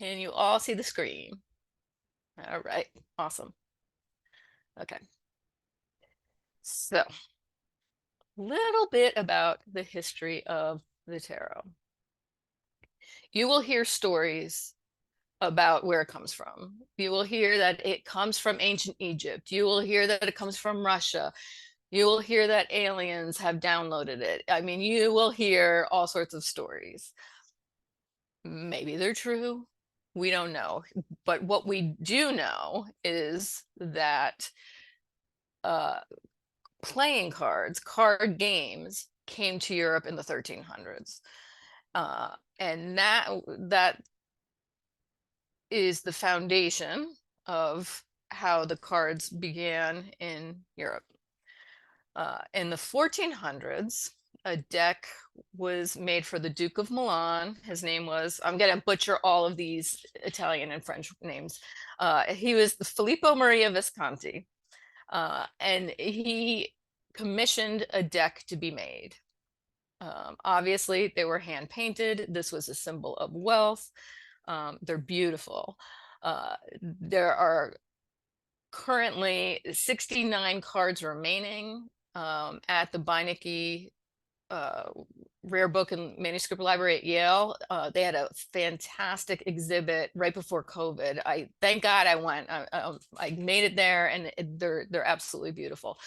Can you all see the screen? All right, awesome. Okay, so little bit about the history of the tarot. You will hear stories about where it comes from. You will hear that it comes from ancient Egypt. You will hear that it comes from Russia. You will hear that aliens have downloaded it. I mean, you will hear all sorts of stories. Maybe they're true. We don't know. But what we do know is that uh, playing cards, card games, came to Europe in the 1300s. And that is the foundation of how the cards began in Europe. In the 1400s, a deck was made for the Duke of Milan. His name was, I'm going to butcher all of these Italian and French names. He was Filippo Maria Visconti. And he commissioned a deck to be made. Obviously, they were hand painted. This was a symbol of wealth. They're beautiful. There are currently 69 cards remaining at the Beinecke uh, Rare Book and Manuscript Library at Yale. They had a fantastic exhibit right before COVID. I thank God I went. I made it there, and they're absolutely beautiful.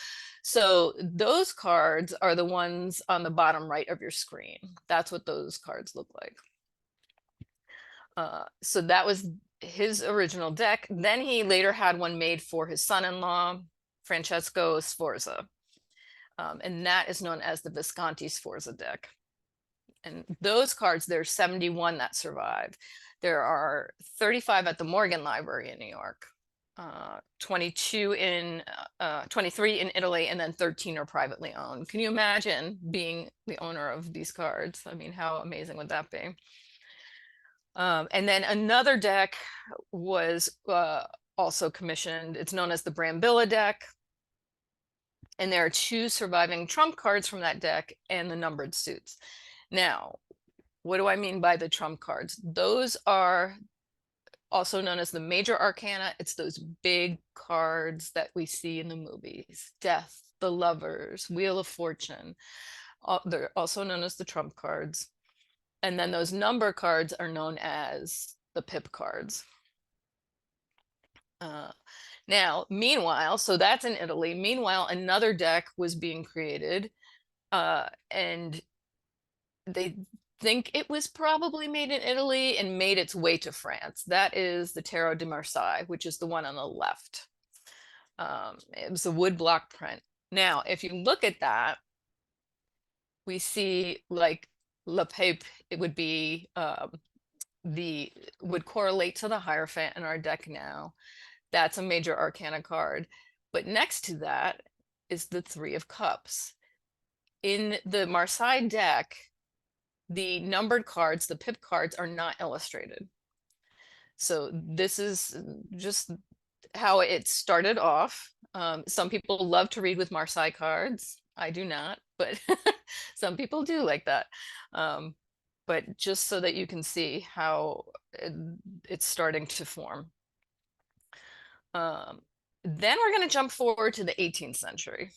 So those cards are the ones on the bottom right of your screen. That's what those cards look like. So that was his original deck. Then he later had one made for his son-in-law, Francesco Sforza. And that is known as the Visconti Sforza deck. And those cards, there's 71 that survive. There are 35 at the Morgan Library in New York, 22 in 23 in Italy, and then 13 are privately owned. Can you imagine being the owner of these cards? I mean, how amazing would that be? And then another deck was also commissioned. It's known as the Brambilla deck. And there are two surviving trump cards from that deck and the numbered suits. Now, what do I mean by the trump cards? Those are also known as the major arcana. It's those big cards that we see in the movies: Death, the Lovers, Wheel of Fortune. They're also known as the trump cards. And then those number cards are known as the pip cards. Now, meanwhile, so that's in Italy. Meanwhile, another deck was being created, and they think it was probably made in Italy and made its way to France. That is the Tarot de Marseille, which is the one on the left. It was a wood block print. Now, if you look at that, we see like Le Pape, it would be would correlate to the Hierophant in our deck now. That's a major arcana card. But next to that is the Three of Cups. In the Marseille deck, the numbered cards, the pip cards, are not illustrated. So this is just how it started off. Some people love to read with Marseille cards. I do not, but some people do like that. But just so that you can see how it's starting to form. Then we're going to jump forward to the 18th century.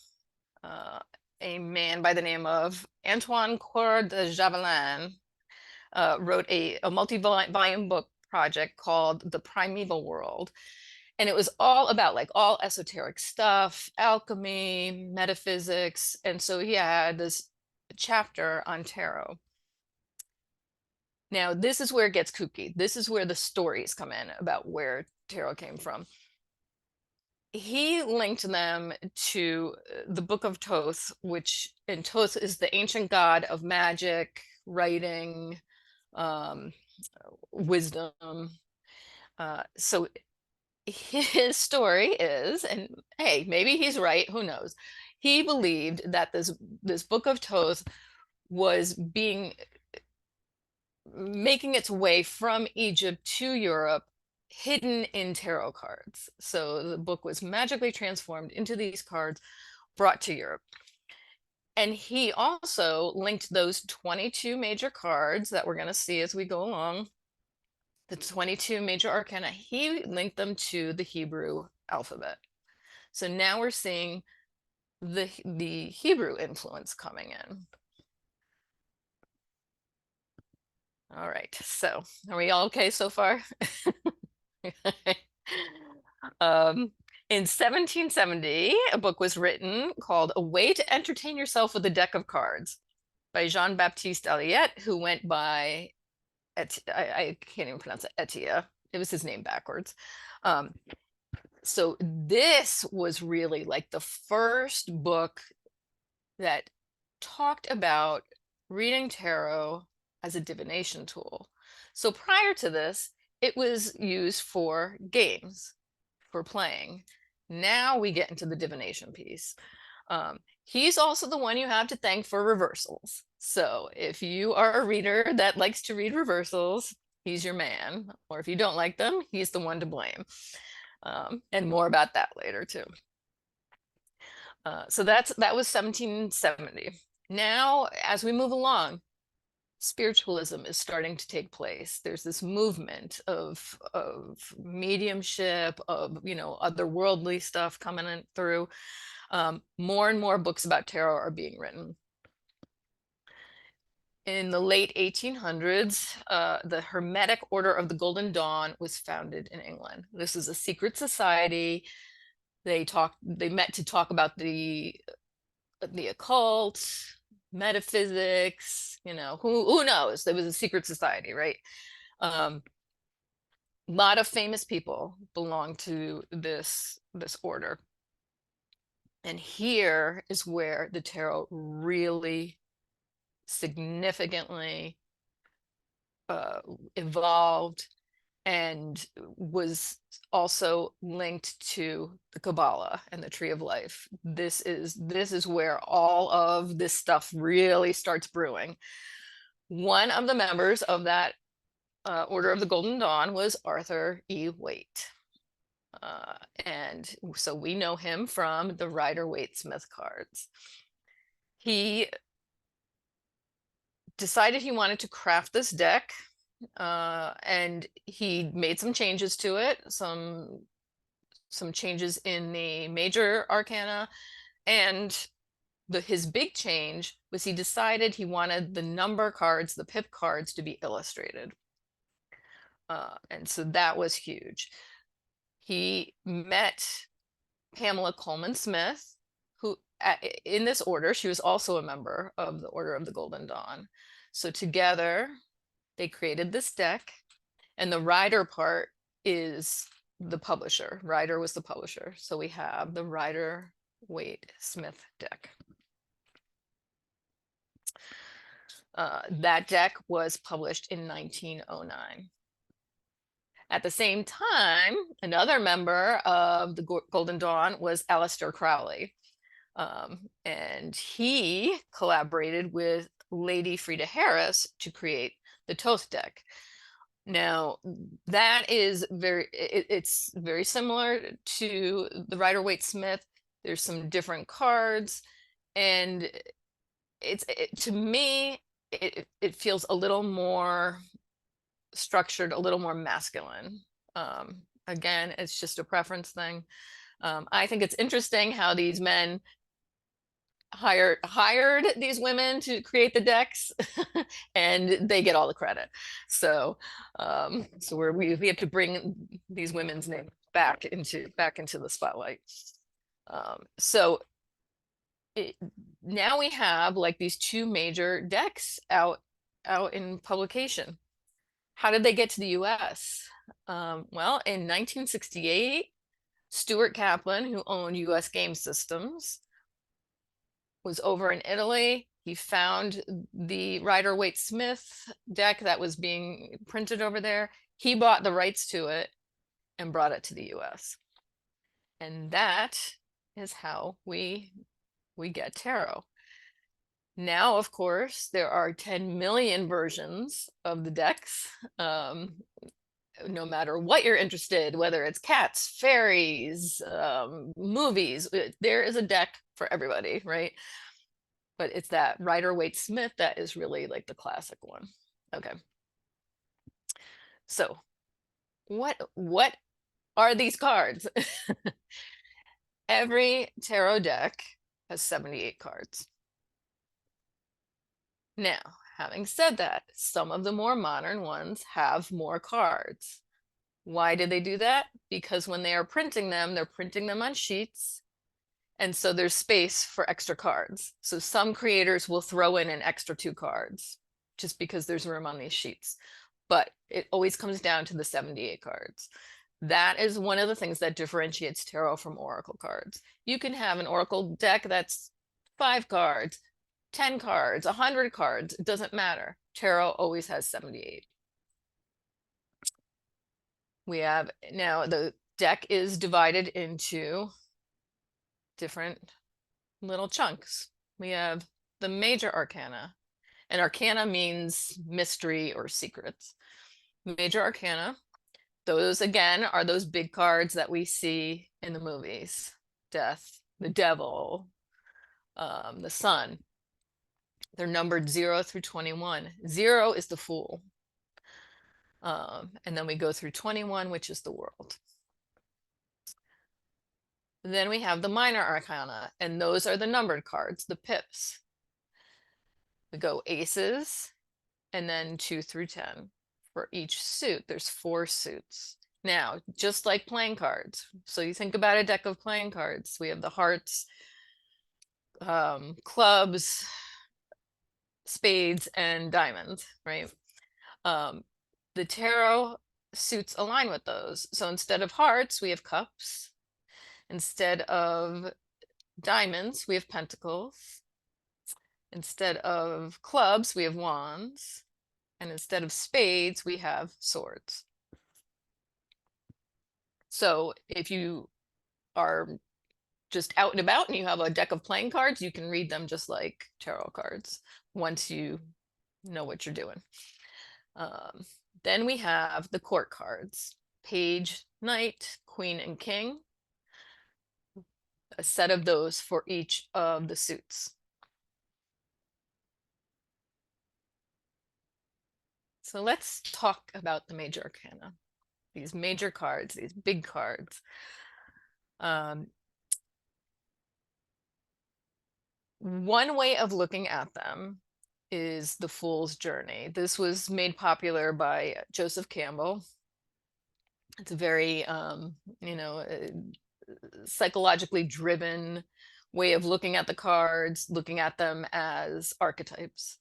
A man by the name of Antoine Coeur de Javelin wrote a multi-volume book project called The Primeval World. And it was all about like all esoteric stuff, alchemy, metaphysics. And so he had this chapter on tarot. Now, this is where it gets kooky. This is where the stories come in about where tarot came from. He linked them to the Book of Thoth, which in Thoth is the ancient god of magic, writing, wisdom. So his story is, and hey, maybe he's right, who knows? He believed that this Book of Thoth was making its way from Egypt to Europe, hidden in tarot cards. So the book was magically transformed into these cards, brought to Europe. And he also linked those 22 major cards that we're going to see as we go along the 22 major arcana, he linked them to the Hebrew alphabet. So now we're seeing the Hebrew influence coming in. All right, so are we all okay so far? Um, in 1770, a book was written called A Way to Entertain Yourself with a Deck of Cards by Jean-Baptiste Alliette, who went by, I can't even pronounce it, Etia. It was his name backwards. So this was really like the first book that talked about reading tarot as a divination tool. So prior to this, it was used for games, for playing. Now we get into the divination piece. He's also the one you have to thank for reversals. So if you are a reader that likes to read reversals, he's your man. Or if you don't like them, he's the one to blame. And more about that later too. So that was 1770. Now, as we move along, spiritualism is starting to take place. There's this movement of mediumship, of otherworldly stuff coming in through. More and more books about tarot are being written. In the late 1800s, the Hermetic Order of the Golden Dawn was founded in England. This is a secret society. They met to talk about the occult, metaphysics, who knows? There was a secret society, right? A lot of famous people belong to this order. And here is where the tarot really significantly evolved and was also linked to the Kabbalah and the Tree of Life. This is where all of this stuff really starts brewing. One of the members of that Order of the Golden Dawn was Arthur E. Waite. And so we know him from the Rider-Waite-Smith cards. He decided he wanted to craft this deck, and he made some changes to it, some changes in the major arcana, and his big change was he decided he wanted the number cards, the pip cards, to be illustrated. And so that was huge. He met Pamela Colman Smith, who in this order, she was also a member of the Order of the Golden Dawn. So together they created this deck, and the Rider part is the publisher. Rider was the publisher. So we have the Rider-Waite-Smith deck. That deck was published in 1909. At the same time, another member of the Golden Dawn was Aleister Crowley. And he collaborated with Lady Frieda Harris to create the Thoth deck. Now, that is it's very similar to the Rider-Waite-Smith. There's some different cards, and to me, it feels a little more structured, a little more masculine. Again, it's just a preference thing. I think it's interesting how these men hired these women to create the decks and they get all the credit. So we have to bring these women's names back into the spotlight. So now we have like these two major decks out in publication. How did they get to the US? Well, in 1968, Stuart Kaplan, who owned US Game Systems, was over in Italy. He found the Rider-Waite-Smith deck that was being printed over there. He bought the rights to it and brought it to the US. And that is how we get tarot. Now, of course, there are 10 million versions of the decks. No matter what you're interested, whether it's cats, fairies, movies, there is a deck for everybody, right? But it's that Rider-Waite-Smith that is really like the classic one. Okay. So what are these cards? Every tarot deck has 78 cards. Now, having said that, some of the more modern ones have more cards. Why did they do that? Because when they are printing them, they're printing them on sheets. And so there's space for extra cards. So some creators will throw in an extra 2 cards just because there's room on these sheets. But it always comes down to the 78 cards. That is one of the things that differentiates tarot from oracle cards. You can have an oracle deck that's 5 cards, 10 cards, 100 cards. It doesn't matter. Tarot always has 78. We have now the deck is divided into different little chunks. We have the major arcana, and arcana means mystery or secrets. Major arcana, those again are those big cards that we see in the movies: death, the devil, the sun. They're numbered 0 through 21. 0 is the fool. And then we go through 21, which is the world. Then we have the minor arcana, and those are the numbered cards, the pips. We go aces, and then 2 through 10. For each suit, there's 4 suits. Now, just like playing cards, so you think about a deck of playing cards. We have the hearts, clubs, spades, and diamonds, right? The tarot suits align with those. So instead of hearts, we have cups. Instead of diamonds, we have pentacles. Instead of clubs, we have wands. And instead of spades, we have swords. So if you are just out and about and you have a deck of playing cards, you can read them just like tarot cards once you know what you're doing. Then we have the court cards: page, knight, queen, and king. A set of those for each of the suits. So let's talk about the major arcana. These major cards, these big cards. One way of looking at them is the Fool's Journey. This was made popular by Joseph Campbell. It's a very, psychologically driven way of looking at the cards, looking at them as archetypes.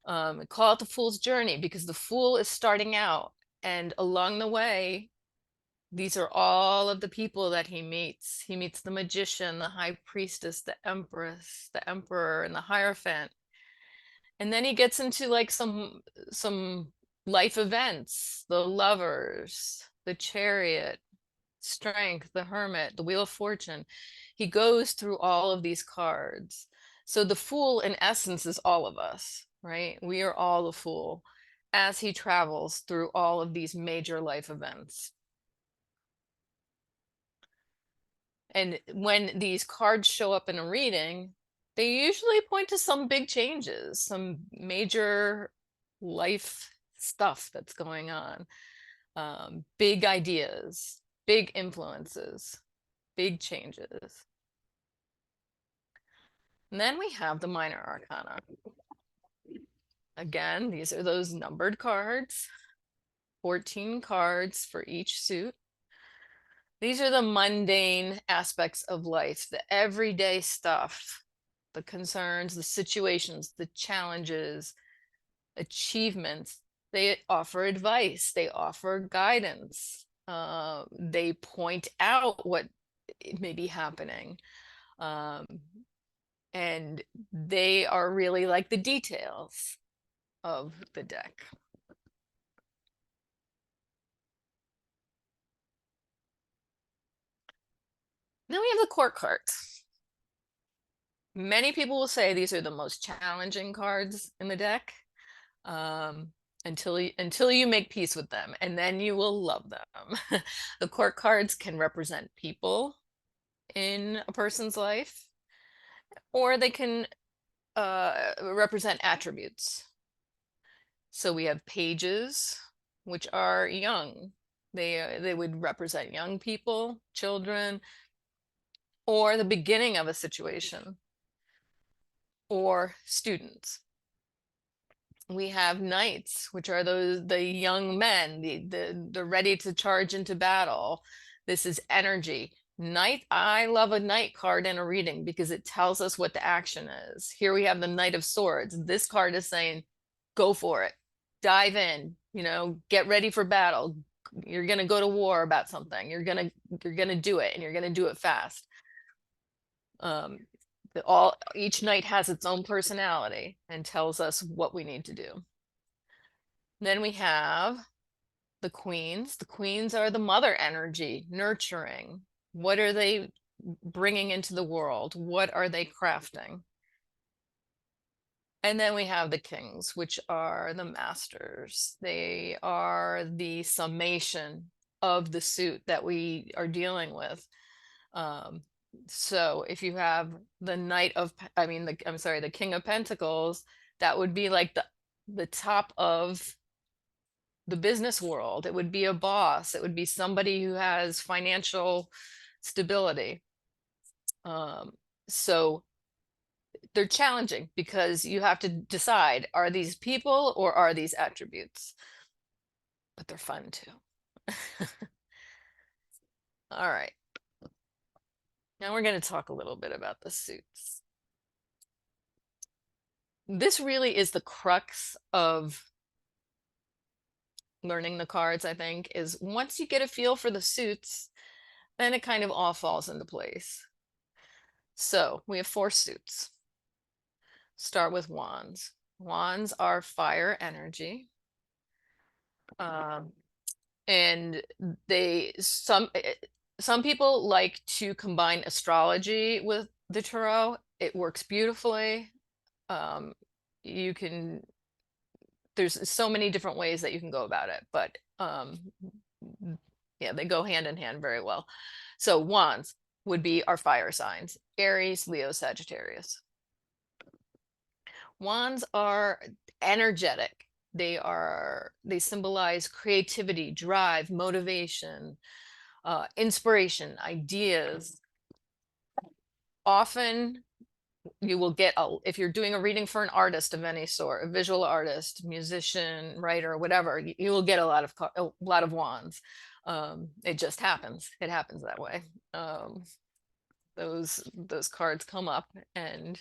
Call it the Fool's Journey because the Fool is starting out, and along the way, these are all of the people that he meets. He meets the magician, the high priestess, the empress, the emperor, and the hierophant. And then he gets into like some life events: the lovers, the chariot, strength, the hermit, the wheel of fortune. He goes through all of these cards. So the Fool in essence is all of us, right? We are all the Fool as he travels through all of these major life events. And when these cards show up in a reading, they usually point to some big changes, some major life stuff that's going on, big ideas, big influences, big changes. And then we have the minor arcana. Again, these are those numbered cards, 14 cards for each suit. These are the mundane aspects of life, the everyday stuff, the concerns, the situations, the challenges, achievements. They offer advice, they offer guidance, they point out what may be happening. And they are really like the details of the deck. Then we have the court cards. Many people will say these are the most challenging cards in the deck, until you make peace with them, and then you will love them. The court cards can represent people in a person's life, or they can represent attributes. So we have pages, which are young. They would represent young people, children, or the beginning of a situation, or students. We have knights, which are the young men, the ready to charge into battle. This is energy. Knight, I love a knight card in a reading because it tells us what the action is. Here we have the Knight of Swords. This card is saying, go for it, dive in, get ready for battle. You're gonna go to war about something. You're gonna do it, and you're gonna do it fast. Um, each knight has its own personality and tells us what we need to do. Then we have the queens. The queens are the mother energy, nurturing. What are they bringing into the world? What are they crafting? And then we have the kings, which are the masters. They are the summation of the suit that we are dealing with. So if you have the the King of Pentacles, that would be like the top of the business world. It would be a boss. It would be somebody who has financial stability. So they're challenging because you have to decide, are these people or are these attributes? But they're fun too. All right. Now we're going to talk a little bit about the suits. This really is the crux of learning the cards, I think, is once you get a feel for the suits, then it kind of all falls into place. So we have 4 suits. Start with wands. Wands are fire energy. And some people like to combine astrology with the tarot. It works beautifully. You can, there's so many different ways that you can go about it, but yeah, they go hand in hand very well. So wands would be our fire signs: Aries, Leo, Sagittarius. Wands are energetic. They symbolize creativity, drive, motivation, inspiration, ideas. Often you will get, if you're doing a reading for an artist of any sort, a visual artist, musician, writer, whatever, you will get a lot of wands. It just happens. It happens that way. Those cards come up, and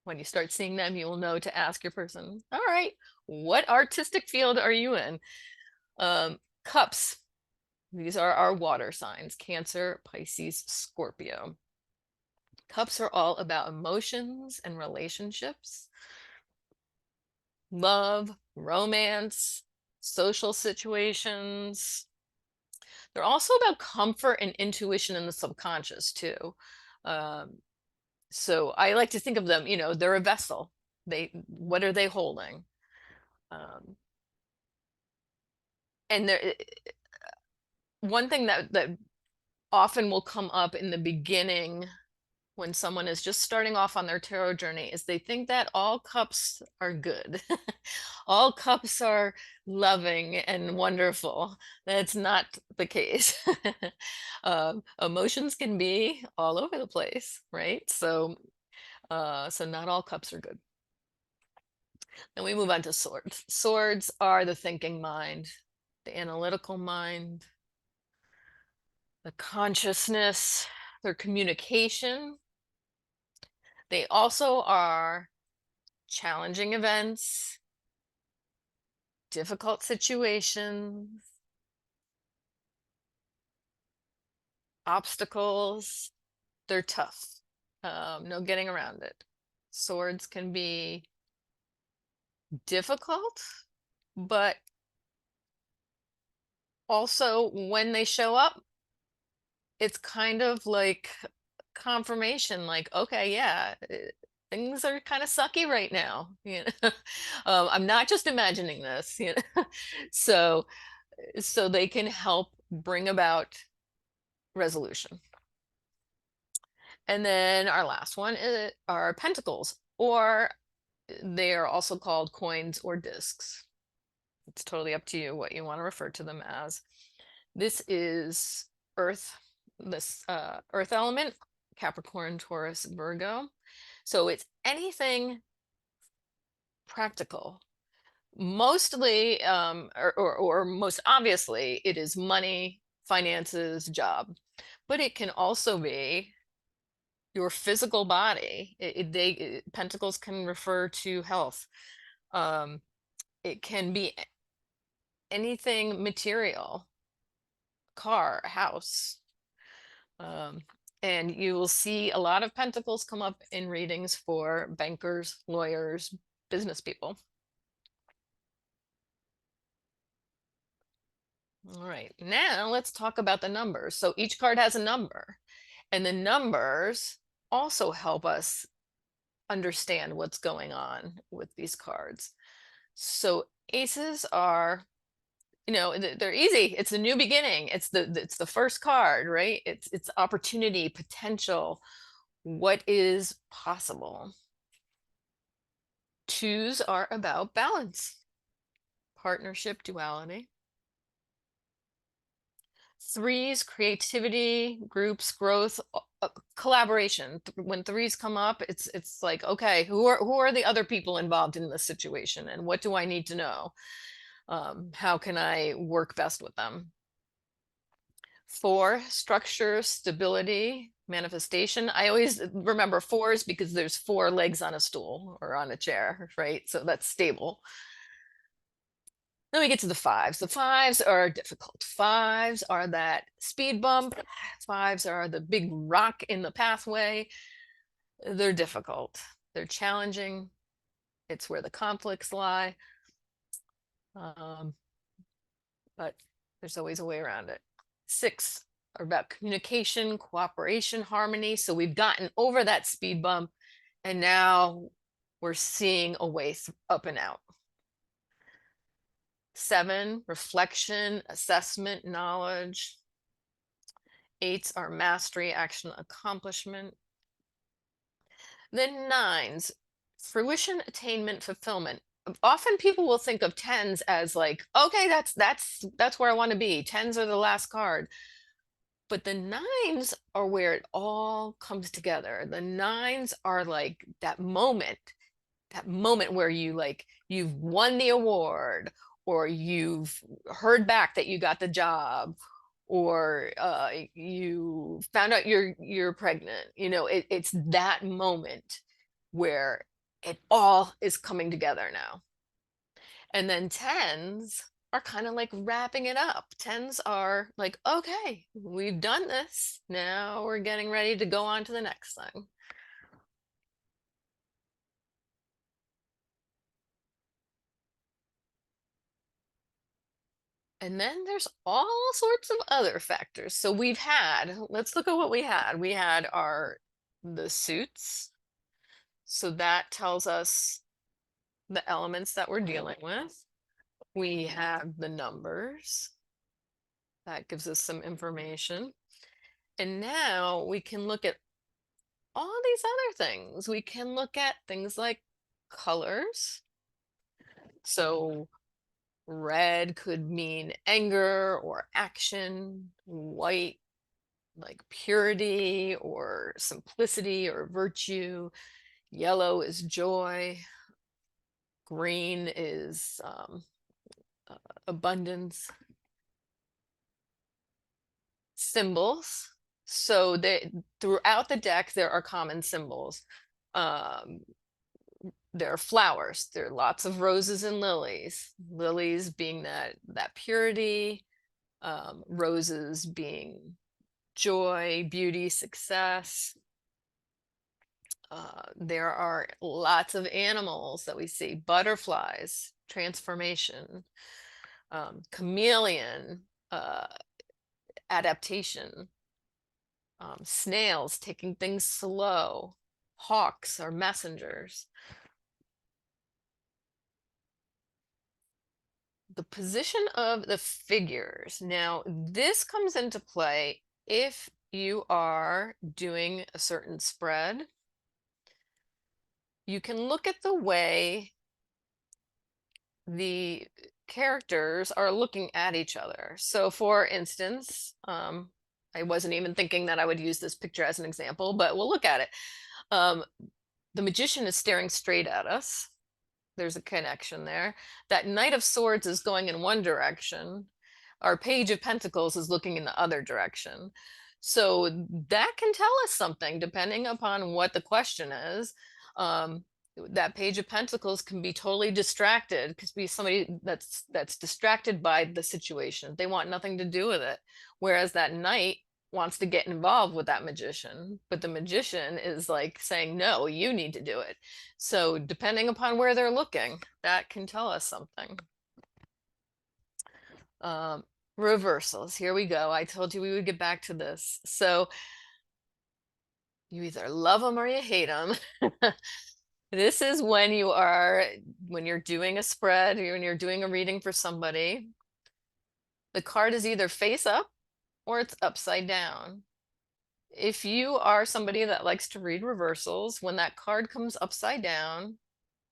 when you start seeing them, you will know to ask your person, all right, what artistic field are you in? Cups. These are our water signs: Cancer, Pisces, Scorpio. Cups are all about emotions and relationships, love, romance, social situations. They're also about comfort and intuition in the subconscious too. So I like to think of them, they're a vessel. What are they holding? And there, one thing that often will come up in the beginning when someone is just starting off on their tarot journey is they think that all cups are good. All cups are loving and wonderful. That's not the case. Emotions can be all over the place, right? So not all cups are good. Then we move on to swords. Swords are the thinking mind, the analytical mind, the consciousness, their communication. They also are challenging events, difficult situations, obstacles. They're tough. No getting around it. Swords can be difficult, but also when they show up, it's kind of like confirmation, like, okay, yeah, things are kind of sucky right now. I'm not just imagining this, so they can help bring about resolution. And then our last one are pentacles, or they are also called coins or discs. It's totally up to you what you want to refer to them as. This is Earth, this Earth element, Capricorn, Taurus, Virgo. So it's anything practical. Mostly, or most obviously, it is money, finances, job. But it can also be your physical body. Pentacles can refer to health. Um, it can be anything material, car, house. Um, and you will see a lot of pentacles come up in readings for bankers, lawyers, business people. All right, now let's talk about the numbers. So each card has a number, and the numbers also help us understand what's going on with these cards. So aces are, they're easy. It's a new beginning. It's the first card, right? It's opportunity, potential, what is possible. Twos are about balance, partnership, duality. Threes, creativity, groups, growth, collaboration. When threes come up, it's like, okay, who are the other people involved in this situation, and what do I need to know? How can I work best with them? Four, structure, stability, manifestation. I always remember fours because there's four legs on a stool or on a chair, right? So that's stable. Then we get to the fives. The fives are difficult. Fives are that speed bump. Fives are the big rock in the pathway. They're difficult. They're challenging. It's where the conflicts lie. Um, but there's always a way around it. Six are about communication, cooperation, harmony. So we've gotten over that speed bump, and now we're seeing a way up and out. Seven, reflection, assessment, knowledge. Eights are mastery, action, accomplishment. Then nines, fruition, attainment, fulfillment. Often people will think of tens as like, okay, that's where I want to be. Tens are the last card. But the nines are where it all comes together. The nines are like that moment where you've won the award, or you've heard back that you got the job, or you found out you're pregnant. It's that moment where it all is coming together now. And then tens are kind of like wrapping it up. Tens are like, okay, we've done this. Now we're getting ready to go on to the next thing. And then there's all sorts of other factors. So let's look at what we had. We had the suits. So that tells us the elements that we're dealing with. We have the numbers. That gives us some information. And now we can look at all these other things. We can look at things like colors. So red could mean anger or action. White, like purity or simplicity or virtue. Yellow is joy. Green is abundance. Symbols. So throughout the deck, there are common symbols. Um, there are flowers. There are lots of roses and lilies. Lilies being that purity, roses being joy, beauty, success. There are lots of animals that we see. Butterflies, transformation, chameleon, adaptation, snails taking things slow, hawks are messengers. The position of the figures. Now, this comes into play if you are doing a certain spread. You can look at the way the characters are looking at each other. So for instance, I wasn't even thinking that I would use this picture as an example, but we'll look at it. The magician is staring straight at us. There's a connection there. That Knight of Swords is going in one direction. Our Page of Pentacles is looking in the other direction. So that can tell us something depending upon what the question is. That Page of Pentacles can be totally distracted, could be somebody that's distracted by the situation. They want nothing to do with it. Whereas that Knight wants to get involved with that magician, but the magician is like saying, no, you need to do it. So depending upon where they're looking, that can tell us something. Reversals, here we go. I told you we would get back to this. So you either love them or you hate them. This is when you're doing a spread, when you're doing a reading for somebody, the card is either face up or it's upside down. If you are somebody that likes to read reversals, when that card comes upside down,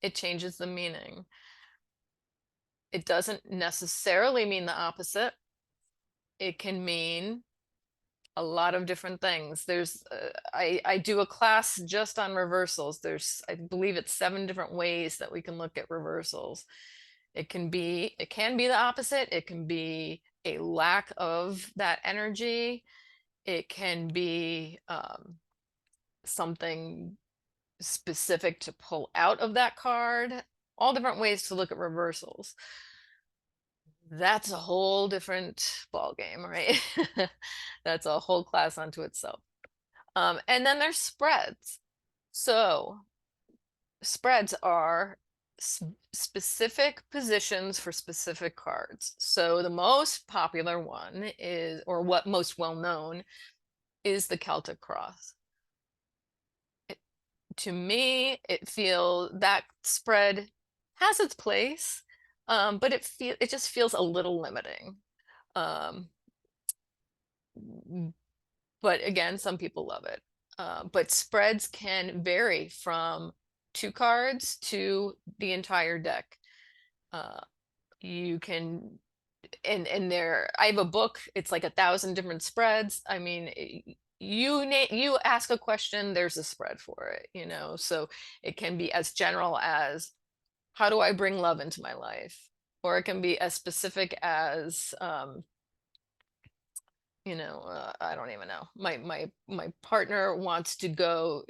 it changes the meaning. It doesn't necessarily mean the opposite. It can mean a lot of different things. I do a class just on reversals. I believe it's 7 different ways that we can look at reversals. It can be the opposite. It can be a lack of that energy. It can be something specific to pull out of that card. All different ways to look at reversals. That's a whole different ball game, right? That's a whole class unto itself. And then there's spreads. So spreads are specific positions for specific cards. So the most popular one is, or what most well known, is the Celtic cross. To me, that spread has its place, but it just feels a little limiting. But again, some people love it. But spreads can vary from 2 cards to the entire deck. You can, and there, I have a book, it's like 1,000 different spreads. I mean, you ask a question, there's a spread for it, so it can be as general as, how do I bring love into my life? Or it can be as specific as I don't even know, my partner wants to go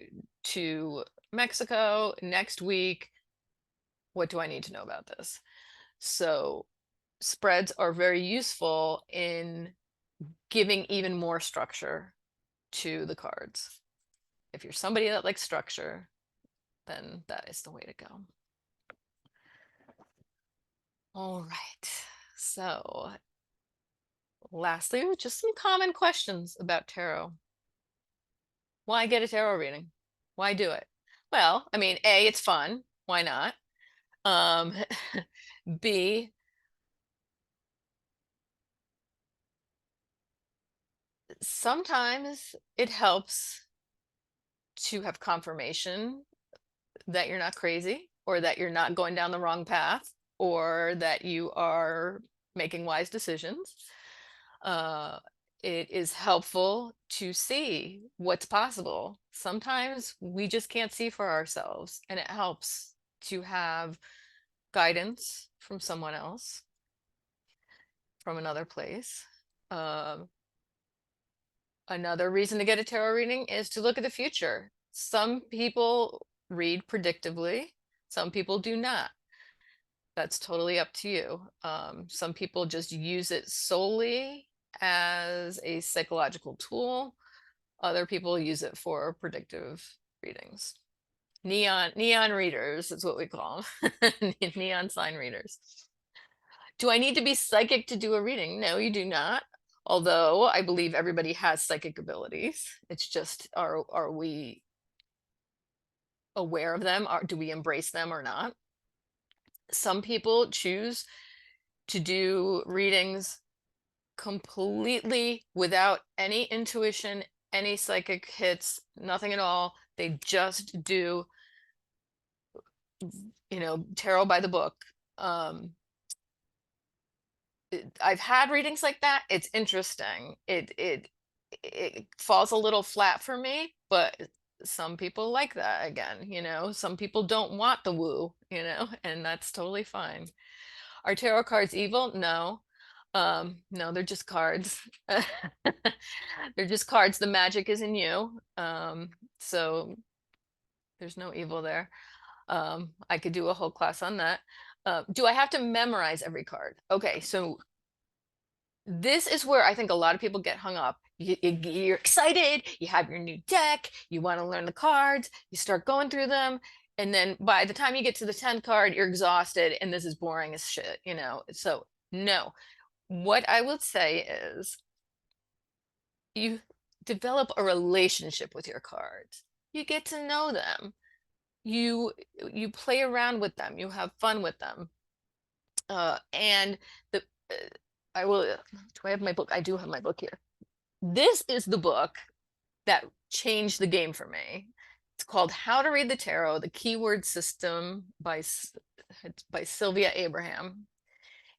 to Mexico next week. What do I need to know about this? So spreads are very useful in giving even more structure to the cards. If you're somebody that likes structure, then that is the way to go. All right. So lastly, just some common questions about tarot. Why get a tarot reading? Why do it? Well, I mean, A, it's fun. Why not? B, sometimes it helps to have confirmation that you're not crazy, or that you're not going down the wrong path, or that you are making wise decisions. It is helpful to see what's possible. Sometimes we just can't see for ourselves, and it helps to have guidance from someone else, from another place. Another reason to get a tarot reading is to look at the future. Some people read predictively, some people do not. That's totally up to you. Some people just use it solely as a psychological tool. Other people use it for predictive readings. Neon readers is what we call them. Neon sign readers. Do I need to be psychic to do a reading? No, you do not. Although I believe everybody has psychic abilities. It's just, are we aware of them? Do we embrace them or not? Some people choose to do readings completely without any intuition, any psychic hits, nothing at all. They just do, tarot by the book. I've had readings like that. It's interesting. It falls a little flat for me, but some people like that again, some people don't want the woo, and that's totally fine. Are tarot cards evil? No. No, they're just cards. They're just cards. The magic is in you. So there's no evil there. I could do a whole class on that. Do I have to memorize every card? Okay, so this is where I think a lot of people get hung up. You're excited, you have your new deck, you want to learn the cards, you start going through them, and then by the time you get to the 10th card, you're exhausted and this is boring as shit. So, no. What I would say is you develop a relationship with your cards. You get to know them. You you play around with them, you have fun with them. And the I will, do I have my book? I do have my book here. This is the book that changed the game for me. It's called How to Read the Tarot, the Keyword System by Sylvia Abraham.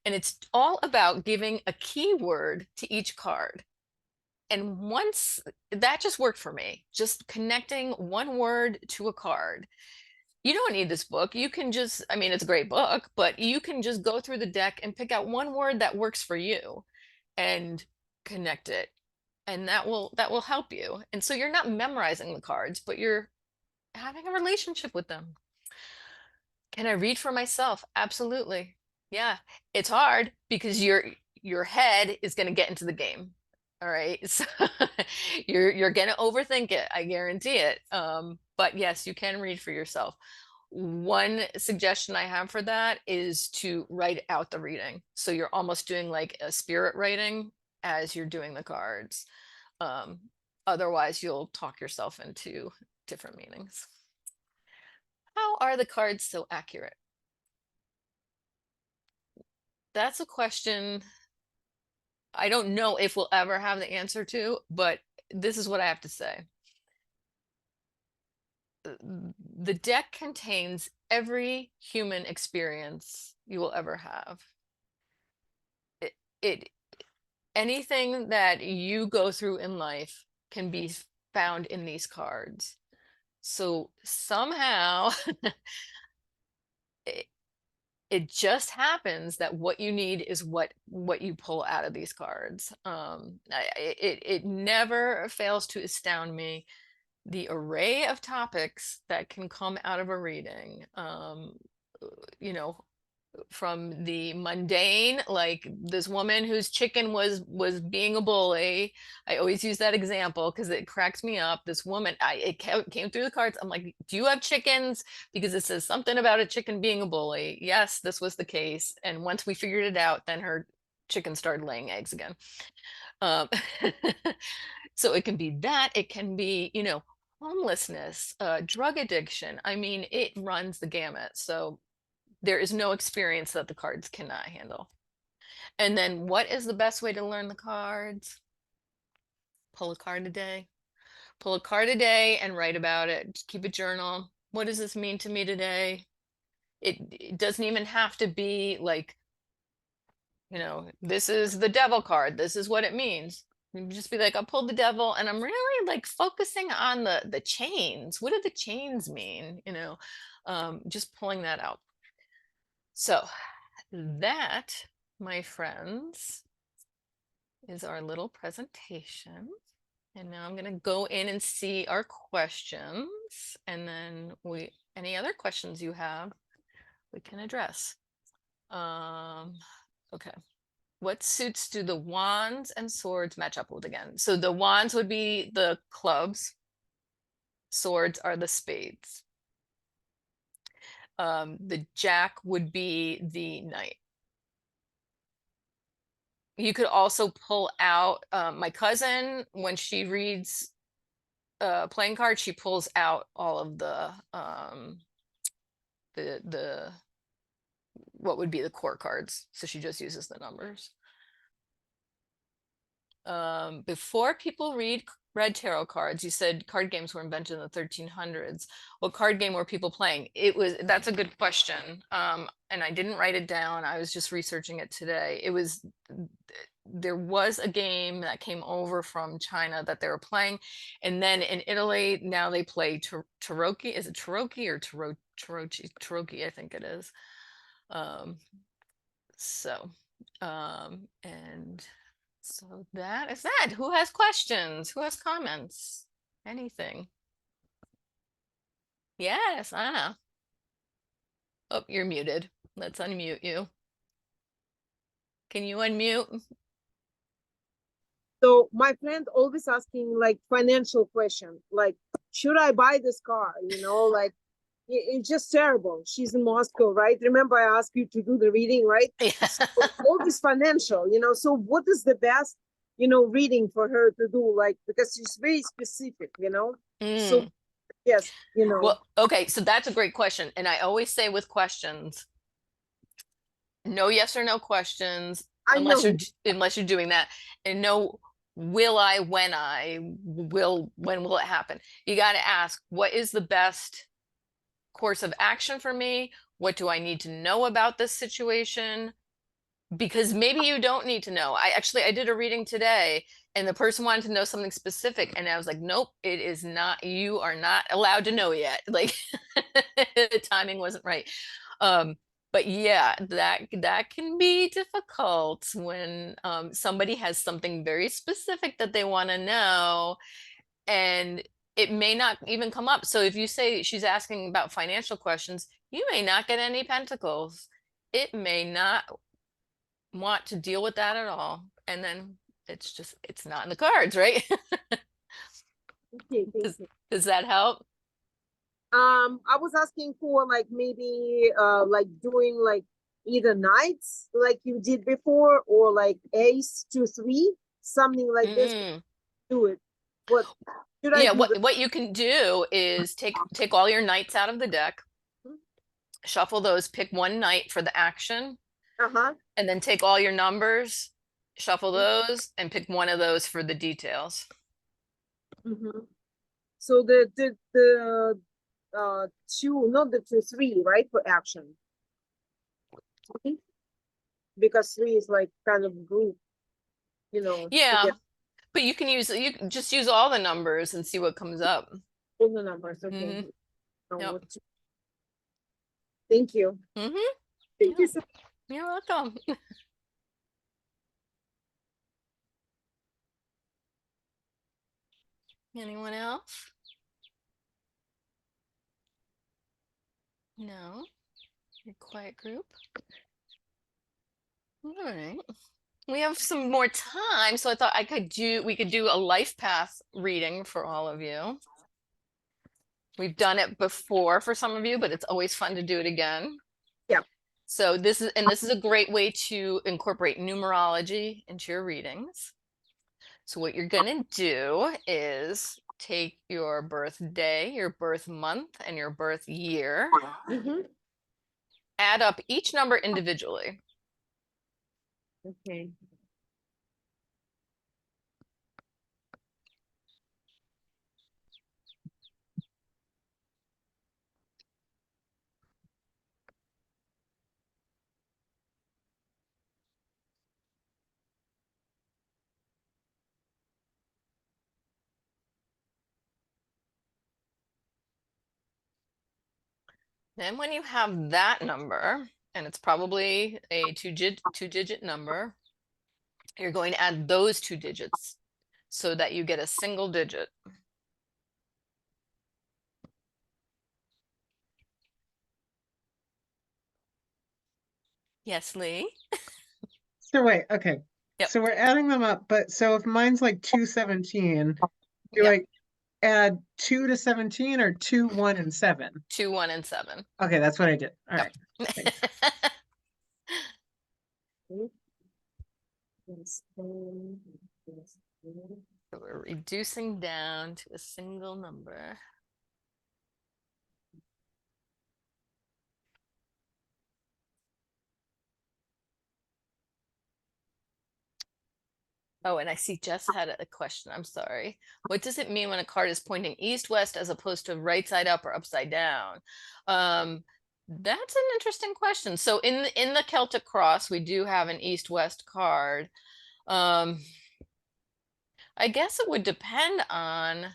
And it's all about giving a keyword to each card. And once that just worked for me, just connecting one word to a card. You don't need this book. You can just, I mean, it's a great book, but you can just go through the deck and pick out one word that works for you and connect it. And that will help you. And so you're not memorizing the cards, but you're having a relationship with them. Can I read for myself? Absolutely. Yeah. It's hard because your head is going to get into the game. All right. So you're going to overthink it. I guarantee it. But yes, you can read for yourself. One suggestion I have for that is to write out the reading. So you're almost doing like a spirit writing as you're doing the cards. Um, Otherwise, you'll talk yourself into different meanings. How are the cards so accurate? That's a question I don't know if we'll ever have the answer to, but this is what I have to say. The deck contains every human experience you will ever have. It anything that you go through in life can be found in these cards. So somehow it, it just happens that what you need is what you pull out of these cards. It never fails to astound me the array of topics that can come out of a reading. You know, from the mundane, like this woman whose chicken was being a bully. I always use that example because it cracks me up. This woman, it came through the cards. I'm like, do you have chickens? Because it says something about a chicken being a bully. Yes, this was the case. And once we figured it out, then her chicken started laying eggs again. Um, so it can be that. It can be, homelessness, drug addiction. I mean, it runs the gamut. So there is no experience that the cards cannot handle. And then what is the best way to learn the cards? Pull a card a day. Pull a card a day and write about it. Just keep a journal. What does this mean to me today? It doesn't even have to be like, this is the devil card. This is what it means. You just be like, I pulled the devil and I'm really like focusing on the chains. What do the chains mean? Just pulling that out. So that, my friends, is our little presentation. And now I'm going to go in and see our questions. And then any other questions you have, we can address. Okay. What suits do the wands and swords match up with again? So the wands would be the clubs. Swords are the spades. The jack would be the knight. You could also pull out my cousin when she reads playing cards, she pulls out all of the what would be the core cards. So she just uses the numbers. Before people read read tarot cards. You said card games were invented in the 1300s. What card game were people playing? That's a good question. And I didn't write it down. I was just researching it today. There was a game that came over from China that they were playing. And then in Italy, now they play Tarocchi. Is it Tarocchi or Tarocchi? Tarocchi, I think it is. So, and so that is that. Who has questions? Who has comments? Anything? Yes, Anna. Oh, you're muted. Let's unmute you. Can you unmute? So my friend always asking like financial question, like, should I buy this car? You know, like it's just terrible. She's in Moscow, right? Remember I asked you to do the reading, right? Yeah. So all this financial, you know, so what is the best, you know, reading for her to do? Like, because she's very specific, you know? So Mm. yes, you know, Well, okay, so that's a great question. And I always say with questions, no yes or no questions I know. unless you're doing that, and no will I, when will it happen? You got to ask, what is the best course of action for me? What do I need to know about this situation? Because maybe you don't need to know. I did a reading today and the person wanted to know something specific and I was like, nope, it is not, you are not allowed to know yet. Like the timing wasn't right. Um, but yeah, that can be difficult when somebody has something very specific that they want to know and it may not even come up. So if you say she's asking about financial questions, you may not get any pentacles. It may not want to deal with that at all. And then it's not in the cards, right? Okay, thank Does, you. does that help? I was asking for like maybe like doing like either nights like you did before or like ace to three, something like this. Mm. Do it. What should I Yeah, do? what you can do is take all your knights out of the deck, shuffle those, pick one knight for the action, Uh-huh. and then take all your numbers, shuffle those, and pick one of those for the details. Mm-hmm. So the two, not the two, three, right, for action. Okay. Because three is like kind of group, you know, to Yeah, get but you can just use all the numbers and see what comes up. all the numbers. Okay. Hmm. Yep. Thank you. Hmm. Thank Yeah. you so You're welcome. Anyone else? No. Your quiet group. All right. We have some more time, so I thought we could do a life path reading for all of you. We've done it before for some of you, but it's always fun to do it again. yeah. So this is a great way to incorporate numerology into your readings. So what you're going to do is take your birthday, your birth month, and your birth year, Mm-hmm. add up each number individually. Okay. Then when you have that number, and it's probably a two-digit number, you're going to add those two digits so that you get a single digit. Yes, Lee? So wait, okay. Yep. So we're adding them up, but so if mine's like 217, do Yep. I add 2 to 17 or 2, 1, and 7? 2, 1, and 7. Okay, that's what I did. All Yep. right. Thanks. So we're reducing down to a single number. Oh, and I see Jess had a question. I'm sorry. What does it mean when a card is pointing east, west, as opposed to right side up or upside down? That's an interesting question. So in the Celtic Cross, we do have an east-west card. Um, I guess it would depend on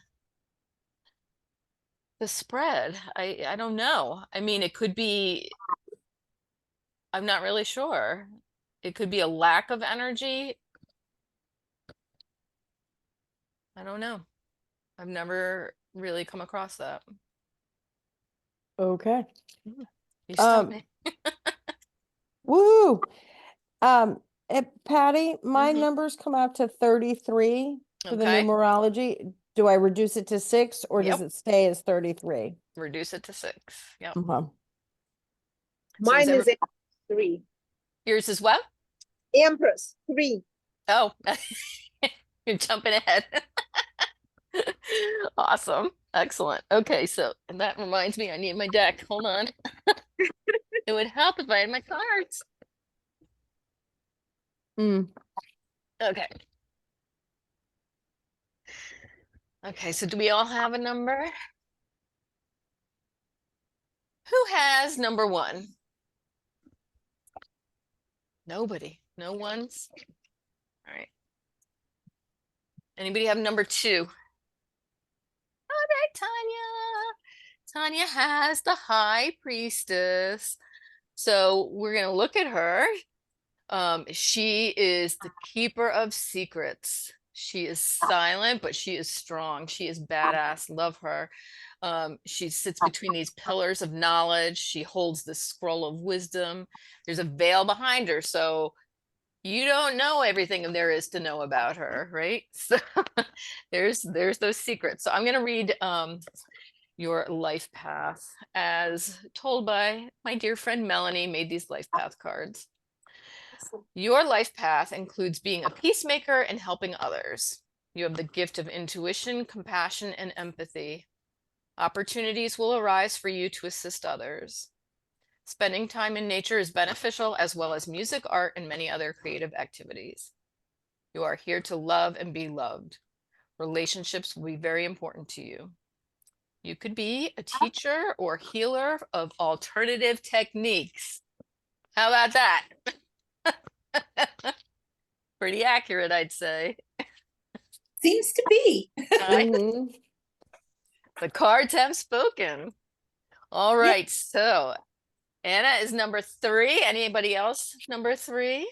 the spread. I don't know. I mean, it could be, I'm not really sure. It could be a lack of energy. I don't know. I've never really come across that. Okay. You stumped Um, me. Woo. Patty, my Mhm. numbers come out to 33 for the Okay. numerology. Do I reduce it to 6 or does Yep. it stay as 33? Reduce it to 6. Yep. Uh-huh. So Mine is 3. yours is what? Empress 3. Oh, you're jumping ahead. Awesome. Excellent. Okay, so and that reminds me I need my deck. Hold on. It would help if I had my cards. Mm. Okay. Okay, so do we all have a number? Who has number 1? Nobody. No ones. All right. Anybody have number 2? All right, Tanya. Tanya has the High Priestess. So we're going to look at her. She is the keeper of secrets. She is silent, but she is strong. She is badass. Love her. She sits between these pillars of knowledge. She holds the scroll of wisdom. There's a veil behind her, so you don't know everything there is to know about her, right? So there's those secrets. So I'm going to read your life path as told by my dear friend Melanie, made these life path cards. Your life path includes being a peacemaker and helping others. You have the gift of intuition, compassion, and empathy. Opportunities will arise for you to assist others. Spending time in nature is beneficial, as well as music, art, and many other creative activities. You are here to love and be loved. Relationships will be very important to you. You could be a teacher or healer of alternative techniques. How about that? Pretty accurate, I'd say. Seems to be. Mhm. The cards have spoken. All Yeah. right, so Anna is number 3. Anybody else number 3?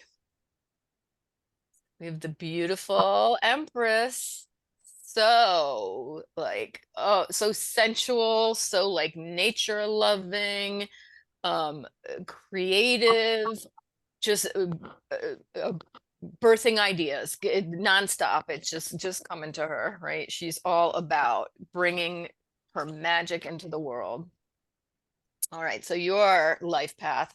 We have the beautiful Empress. So like, oh, so sensual, so like nature loving, creative, just birthing ideas nonstop. It's just coming to her, right? She's all about bringing her magic into the world. All right, so your life path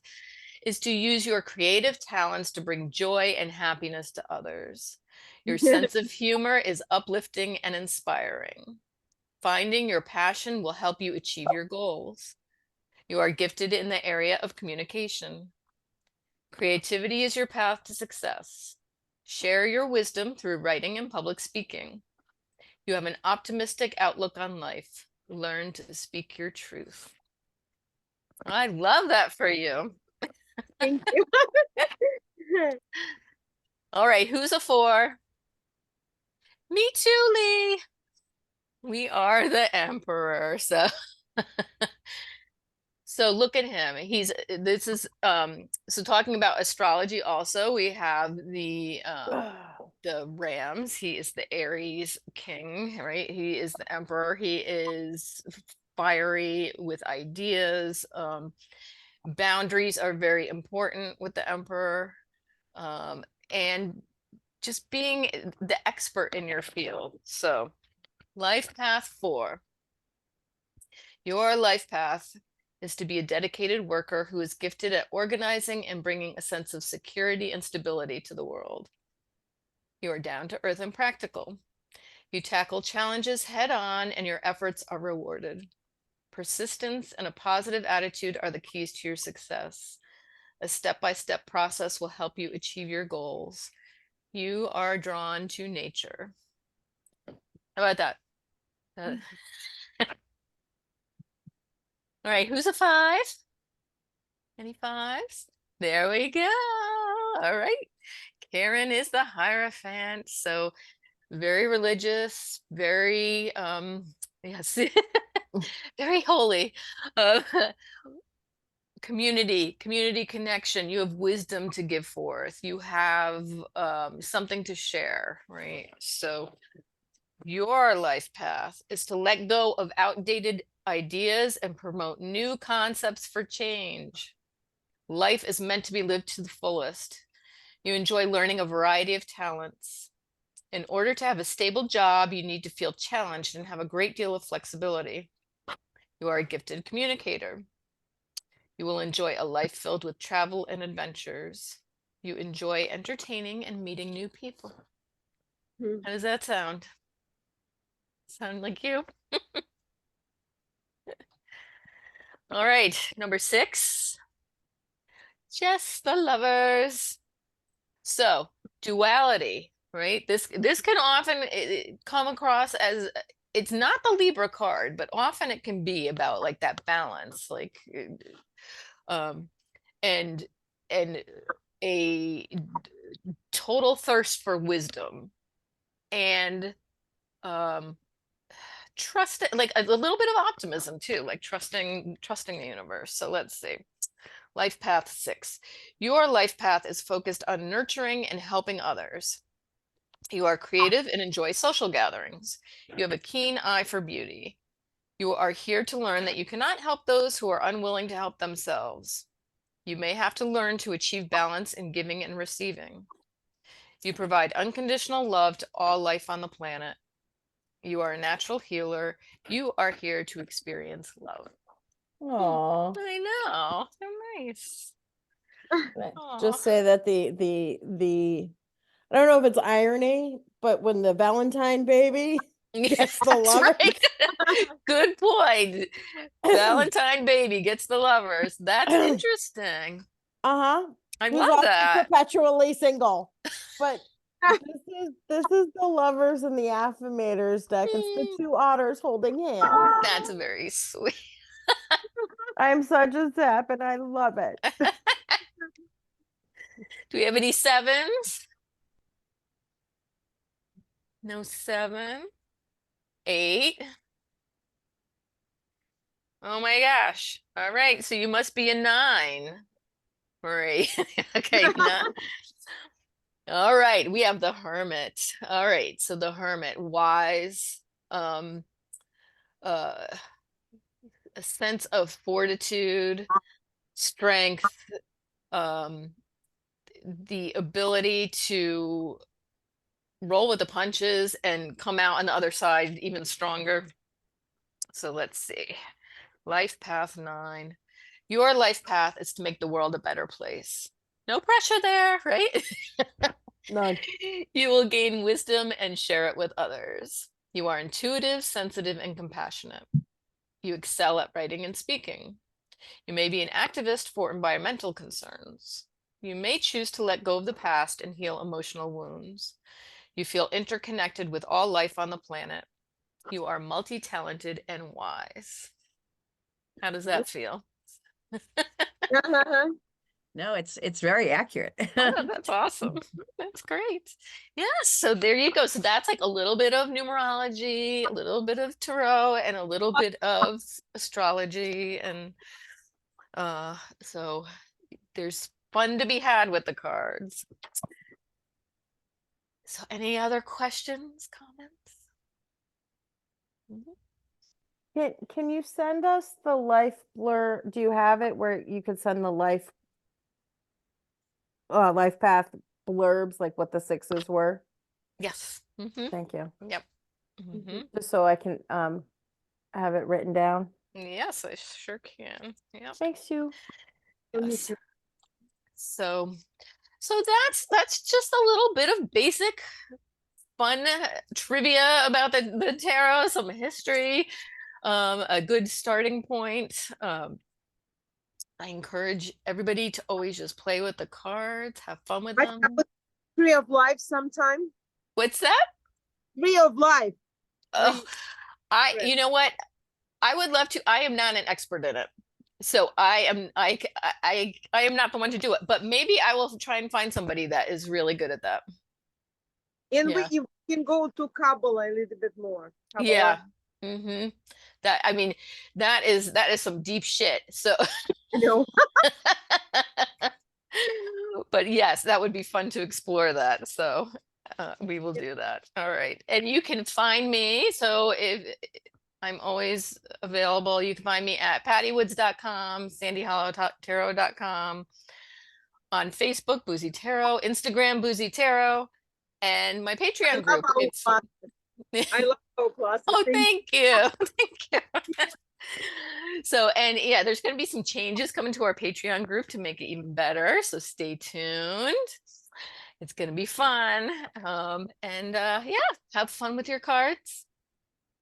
is to use your creative talents to bring joy and happiness to others. Your sense of humor is uplifting and inspiring. Finding your passion will help you achieve your goals. You are gifted in the area of communication. Creativity is your path to success. Share your wisdom through writing and public speaking. You have an optimistic outlook on life. Learn to speak your truth. I love that for you. Thank you. All right, who's a 4? Me too, Lee. We are the emperor. So so look at him. This is so talking about astrology also, we have the Rams. He is the Aries king, right? He is the emperor. He is fiery with ideas. Boundaries are very important with the emperor. And just being the expert in your field. So life path 4. Your life path is to be a dedicated worker who is gifted at organizing and bringing a sense of security and stability to the world. You are down to earth and practical. You tackle challenges head on and your efforts are rewarded. Persistence and a positive attitude are the keys to your success. A step-by-step process will help you achieve your goals. You are drawn to nature. How about that? Uh, all right, who's a 5? Any 5s? There we go. All right. Karen is the Hierophant. So very religious, very yes, very holy. Uh, community connection. You have wisdom to give forth. You have something to share, right? So your life path is to let go of outdated ideas and promote new concepts for change. Life is meant to be lived to the fullest. You enjoy learning a variety of talents. In order to have a stable job, you need to feel challenged and have a great deal of flexibility. You are a gifted communicator. You will enjoy a life filled with travel and adventures. You enjoy entertaining and meeting new people. Hmm. How does that sound? Sound like you? All right, number 6. Just the Lovers. So, duality, right? This can often come across as it's not the Libra card, but often it can be about like that balance, like and a total thirst for wisdom and trust, like a little bit of optimism too, like trusting the universe. So let's see. Life path 6. Your life path is focused on nurturing and helping others. You are creative and enjoy social gatherings. You have a keen eye for beauty. You are here to learn that you cannot help those who are unwilling to help themselves. You may have to learn to achieve balance in giving and receiving. You provide unconditional love to all life on the planet. You are a natural healer. You are here to experience love. Aw. I know. So nice. Aw. Just say that the I don't know if it's irony, but when the Valentine baby Yes, gets the that's lovers. right. Good point. Valentine baby gets the lovers. That's interesting. Uh-huh. I Who's love also that. perpetually single. But this is the lovers and the affirmators deck. It's the Mm, 2 otters holding hands. That's very sweet. I'm such a sap and I love it. Do we have any 7s? No 7. 8. Oh my gosh. All right. So you must be a 9. Right. Okay. 9. All right. We have the Hermit. All right. So the Hermit, wise, um, uh, a sense of fortitude, strength, um, the ability to roll with the punches and come out on the other side even stronger. So let's see. Life path 9. Your life path is to make the world a better place. No pressure there, right? None. You will gain wisdom and share it with others. You are intuitive, sensitive, and compassionate. You excel at writing and speaking. You may be an activist for environmental concerns. You may choose to let go of the past and heal emotional wounds. You feel interconnected with all life on the planet. You are multi-talented and wise. How does that feel? No, it's very accurate. Oh, that's awesome. That's great. Yes, so there you go. So that's like a little bit of numerology, a little bit of tarot, and a little bit of astrology. And so there's fun to be had with the cards. So any other questions, comments? Mhm. Can you send us the life blur? Do you have it where you could send the life path blurbs, like what the 6s were? Yes. Mhm. Thank you. Yep. Mhm. Just so I can have it written down. Yes, I sure can. Yep. Thanks you. Yes. So that's just a little bit of basic fun trivia about the tarot, some history, a good starting point. I encourage everybody to always just play with the cards, have fun with them. Tree of Life sometime. What's that? Tree of Life. Oh, Right. you know what? I would love to. I am not an expert in it. So I am not the one to do it, but maybe I will try and find somebody that is really good at that. And Yeah. we can go to Kabbalah a little bit more. Yeah. Kabbalah, Mm-hmm. That, I mean, that is some deep shit. So, you know. but yes, that would be fun to explore that. So, we will do that. All right. And you can find me. So if I'm always available, you can find me at pattywoods.com, sandyhollowtarot.com, on Facebook, Boozy Tarot, Instagram, Boozy Tarot, and my I Patreon love group. our It's classes. I love our classes. Oh, Thank thank you. Thank you. So, and yeah, there's going to be some changes coming to our Patreon group to make it even better. So stay tuned. It's going to be fun. Yeah, have fun with your cards.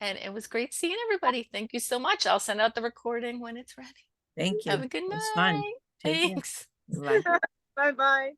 And it was great seeing everybody. Thank you so much. I'll send out the recording when it's ready. Thank you. Have a good It was fun. night. Take care. Thanks. Bye. Bye-bye.